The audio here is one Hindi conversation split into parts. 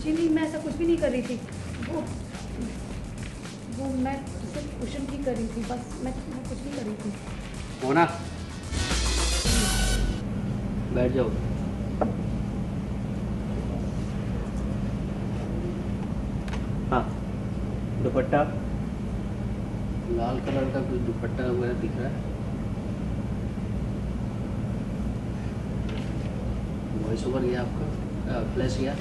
जी नहीं, मैं ऐसा कुछ भी नहीं कर रही थी। वो मैं सिर्फ कुशन ठीक कर रही थी, बस मैं कुछ नहीं कर रही थी। मोना, बैठ जाओ। हाँ, दुपट्टा लाल कलर का कुछ दुपट्टा वगैरह दिख रहा है? वॉइस ओवर गया आपका, फ्लैश गया?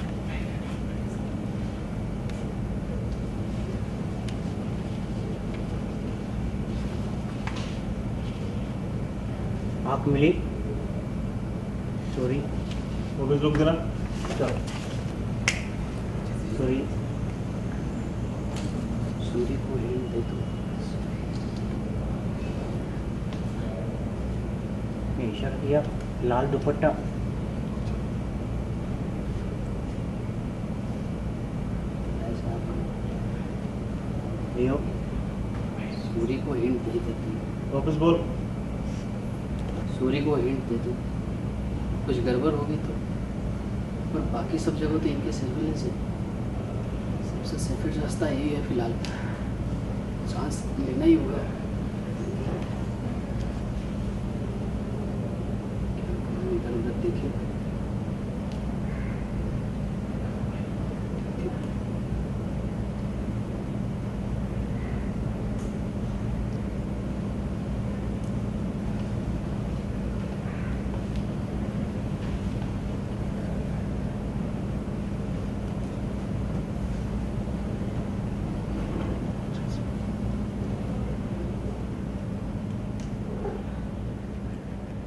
आँख मिली? सॉरी, वापस रुक देना। चलो। सॉरी, सूरी को हिंट दे दो। इशारा किया, लाल दुपट्टा। सूरी को हिंट दे देती। वापस बोल। सूरी को हिंट दे दो, कुछ गड़बड़ होगी तो। पर बाकी सब जगह तो इनके सर्विलेंस है। सबसे सेफेस्ट रास्ता यही है फिलहाल, चांस लेना ही होगा। इधर उधर देखिए।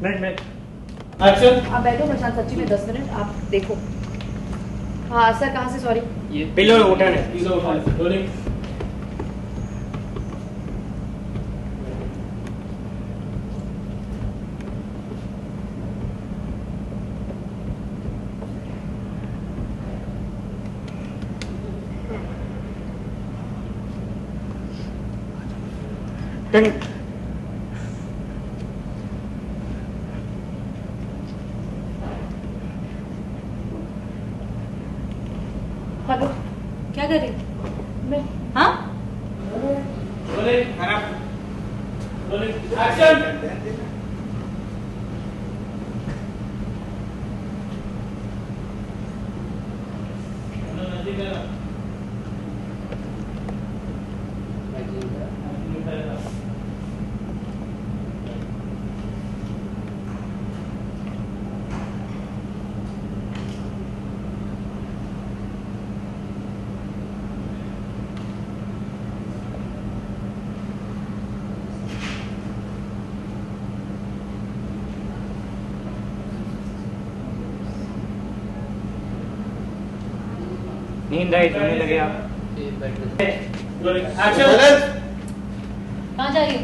Minute action. आप बैठो प्रशांत, सच्ची में 10 मिनट आप देखो। हाँ सर, कहाँ से? सॉरी, ये पिलो उठा है, पिलो उठा है। रोलिंग। हेलो, क्या कर रही मैं? हाँ, रोलिंग, खराब। Rolling, action. नींद आई, सोने लगे आप। एक्शन। कहाँ जा रही हो?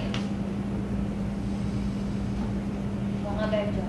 वहाँ बैठ जाओ।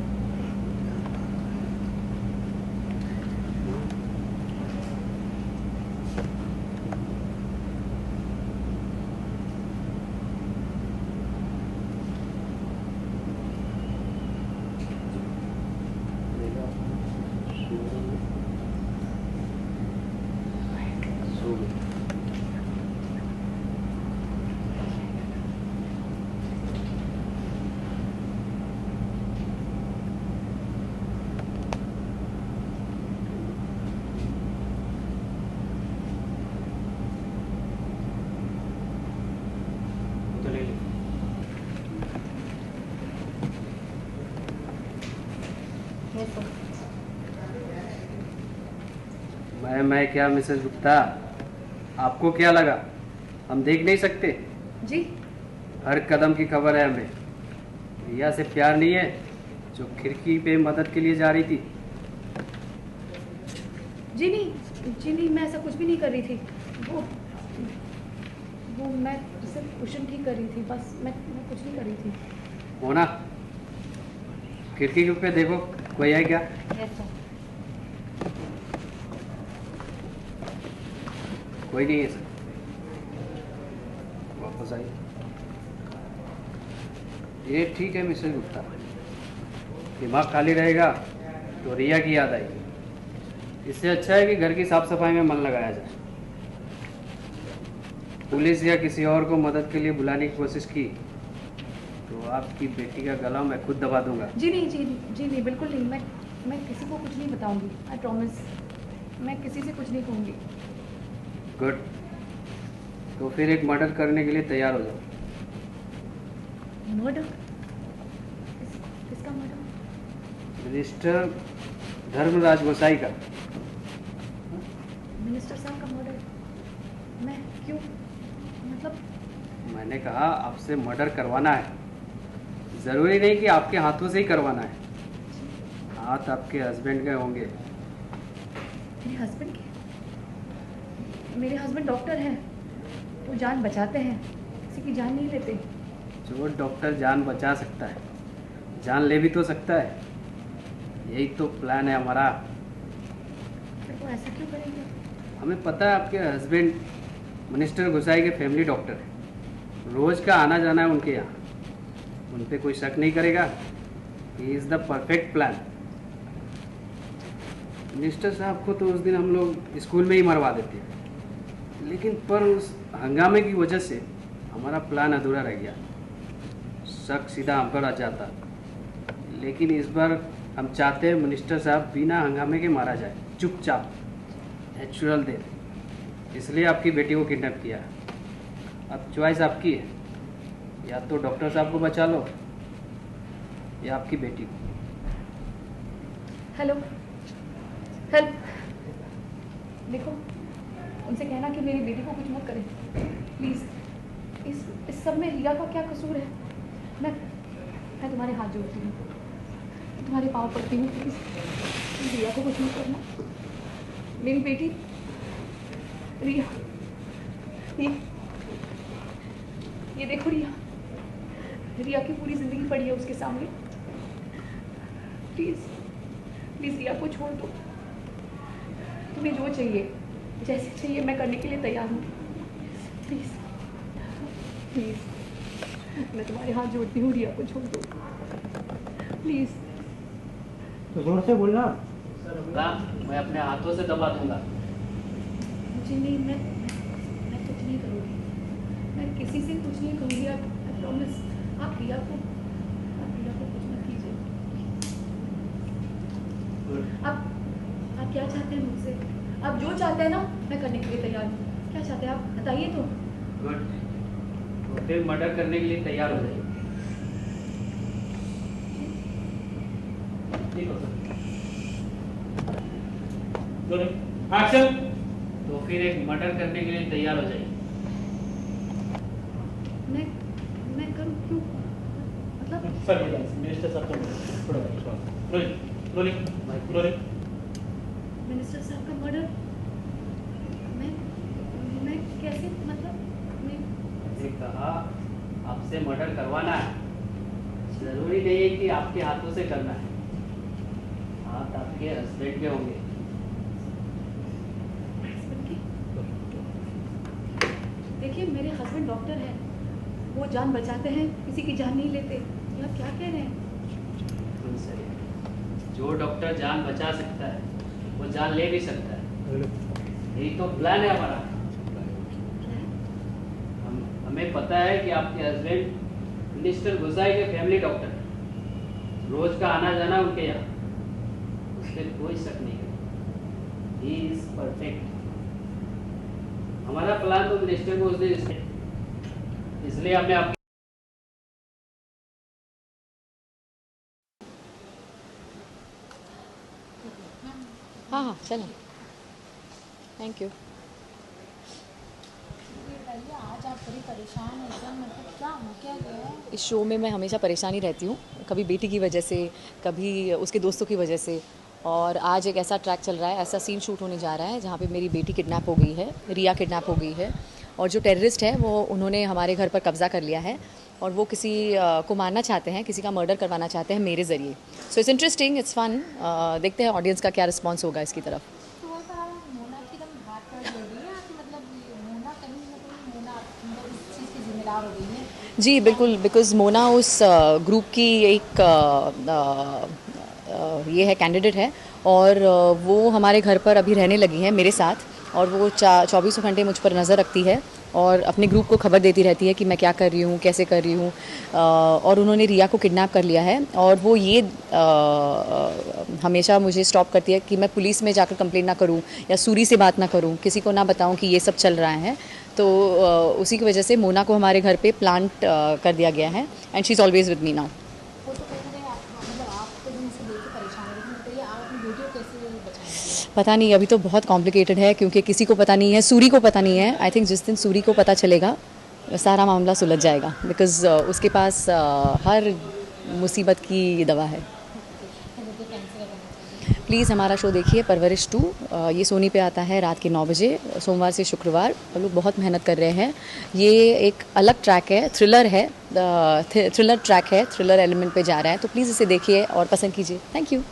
मैं क्या मिसेस गुप्ता, आपको क्या लगा हम देख नहीं सकते? जी, हर कदम की खबर है हमें। रिया से प्यार नहीं है जो खिड़की पे मदद के लिए जा रही थी? जी नहीं, मैं ऐसा कुछ भी नहीं कर रही थी। वो मैं सिर्फ कुशन ठीक कर रही थी, बस मैं कुछ नहीं कर रही थी। मोना, खिड़की पे देखो, कोई है क्या? Yes sir. कोई नहीं है सर। वापस आइए। ये ठीक है मिसेस गुप्ता, दिमाग खाली रहेगा तो रिया की याद आएगी। इससे अच्छा है कि घर की साफ सफाई में मन लगाया जाए। पुलिस या किसी और को मदद के लिए बुलाने की कोशिश की तो आपकी बेटी का गला मैं खुद दबा दूंगा। जी नहीं, जी नहीं, जी नहीं, बिल्कुल नहीं। मैं किसी को कुछ नहीं बताऊंगी, आई प्रॉमिस। मैं किसी से कुछ नहीं कहूँगी। गुड। तो फिर एक मर्डर करने के लिए तैयार हो जाओ। मर्डर? किसका मर्डर? मिनिस्टर धर्मराज गोसाई का। मिनिस्टर साहब का मर्डर? मैं क्यों? मतलब मैंने कहा आपसे मर्डर करवाना है, ज़रूरी नहीं कि आपके हाथों से ही करवाना है। हाथ आपके हस्बैंड के होंगे। मेरे हस्बैंड के? मेरे हस्बैंड डॉक्टर हैं, वो जान बचाते हैं, किसी की जान नहीं लेते। जो डॉक्टर जान बचा सकता है, जान ले भी तो सकता है। यही तो प्लान है हमारा। फिर वो ऐसा क्यों करेंगे? हमें पता है आपके हस्बैंड मिनिस्टर गोसाई के फैमिली डॉक्टर है, रोज़ का आना जाना है उनके यहाँ। उन पे कोई शक नहीं करेगा। He is the perfect plan. Minister साहब को तो उस दिन हम लोग स्कूल में ही मरवा देते हैं, लेकिन पर उस हंगामे की वजह से हमारा प्लान अधूरा रह गया। शक सीधा हम पर आ जाता। लेकिन इस बार हम चाहते हैं मिनिस्टर साहब बिना हंगामे के मारा जाए, चुपचाप, नेचुरल डेथ। इसलिए आपकी बेटी को किडनैप किया। अब चॉइस आपकी है, या तो डॉक्टर साहब को बचा लो या आपकी बेटी को। Hello, help. देखो, उनसे कहना कि मेरी बेटी को कुछ मत करें प्लीज़। इस सब में रिया का क्या कसूर है? मैं तुम्हारे हाथ जोड़ती हूँ, तुम्हारे पाँव पड़ती हूँ, प्लीज़ रिया को कुछ मत करना। मेरी बेटी रिया, ये देखो रिया की पूरी ज़िंदगी पड़ी है उसके सामने। प्लीज़ रिया को छोड़ दो। तुम्हें जो चाहिए, जैसे चाहिए, मैं करने के लिए तैयार हूँ। प्लीज़ मैं तुम्हारे हाथ जोड़ती हूँ, रिया को छोड़ दो प्लीज़। तो जोर से बोलना। मैं अपने हाथों से दबा दूंगा। मुझे नहीं, मैं कुछ नहीं करूँगी। मैं किसी से कुछ नहीं कहूँगी। I promise. आप रिया को कुछ मत कीजिए। आप क्या चाहते हैं मुझसे? आप जो चाहते हैं ना, मैं करने के लिए तैयार हूँ। क्या चाहते हैं आप बताइए तो। गुड। तो फिर मर्डर करने के लिए तैयार हो जाइए। ठीक हो सर। एक्शन। तो फिर एक मर्डर करने के लिए तैयार हो जाइए। मैं करूँ क्यों? मतलब सर मिनिस्टर साहब को थोड़ा रोलिंग। मिनिस्टर साहब का मर्डर? मैं कैसे? मतलब मैंने कहा आपसे मर्डर करवाना है, जरूरी नहीं है कि आपके हाथों से करना है। हाथ आपके हस्बैंड के होंगे। देखिए, मेरे हस्बैंड डॉक्टर हैं, वो जान बचाते हैं, किसी की जान नहीं लेते। ये आप क्या कह रहे हैं? बिल्कुल सही है। जो डॉक्टर जान बचा सकता है, वो जान ले भी सकता है। यही तो प्लान है हमारा। हमें पता है कि आपके हस्बैंड मिनिस्टर गोसाई के फैमिली डॉक्टर हैं, रोज का आना जाना उनके यहाँ। उस पर कोई शक नहीं है। He is perfect. हमारा प्लान तो मिनिस्टर को उस दिन, इसलिए हमने आप हाँ चलें। Thank you. आज आप बड़ी परेशान हैं एकदम, मतलब क्या गया है? इस शो में मैं हमेशा परेशान ही रहती हूँ, कभी बेटी की वजह से, कभी उसके दोस्तों की वजह से। और आज एक ऐसा ट्रैक चल रहा है, ऐसा सीन शूट होने जा रहा है जहाँ पे मेरी बेटी किडनैप हो गई है, रिया किडनैप हो गई है। और जो टेररिस्ट है वो उन्होंने हमारे घर पर कब्ज़ा कर लिया है और वो किसी को मारना चाहते हैं, किसी का मर्डर करवाना चाहते हैं मेरे ज़रिए। So it's interesting, it's fun. देखते हैं ऑडियंस का क्या रिस्पॉन्स होगा इसकी तरफ। तो मोना की एकदम हाथ पर दे दी है कि मतलब मोना कहीं ना कहीं मोना मतलब इस चीज़ की जिम्मेदार हो गई है। जी बिल्कुल, बिकॉज़ मोना उस ग्रुप की एक ये है, कैंडिडेट है। और वो हमारे घर पर अभी रहने लगी है मेरे साथ, और वो 24 घंटे मुझ पर नज़र रखती है और अपने ग्रुप को खबर देती रहती है कि मैं क्या कर रही हूँ, कैसे कर रही हूँ। और उन्होंने रिया को किडनैप कर लिया है, और वो ये हमेशा मुझे स्टॉप करती है कि मैं पुलिस में जाकर कंप्लेंट ना करूँ या सूरी से बात ना करूँ, किसी को ना बताऊँ कि ये सब चल रहा है। तो उसी की वजह से मोना को हमारे घर पे प्लांट कर दिया गया है, and she is always with me now. वो तो कहीं ना कहीं मतलब आप तो दिन से देख के परेशान हो, लेकिन बताइए आप अपनी बेटी को कैसे बचाएंगे? पता नहीं, अभी तो बहुत कॉम्प्लिकेटेड है क्योंकि किसी को पता नहीं है, सूरी को पता नहीं है। आई थिंक जिस दिन सूरी को पता चलेगा सारा मामला सुलझ जाएगा, बिकॉज उसके पास हर मुसीबत की दवा है। प्लीज़ हमारा शो देखिए, परवरिश 2। ये सोनी पे आता है रात के 9 बजे, सोमवार से शुक्रवार। हम लोग बहुत मेहनत कर रहे हैं। ये एक अलग ट्रैक है, थ्रिलर है, थ्रिलर ट्रैक है, थ्रिलर एलिमेंट पे जा रहा है, तो प्लीज़ इसे देखिए और पसंद कीजिए। Thank you.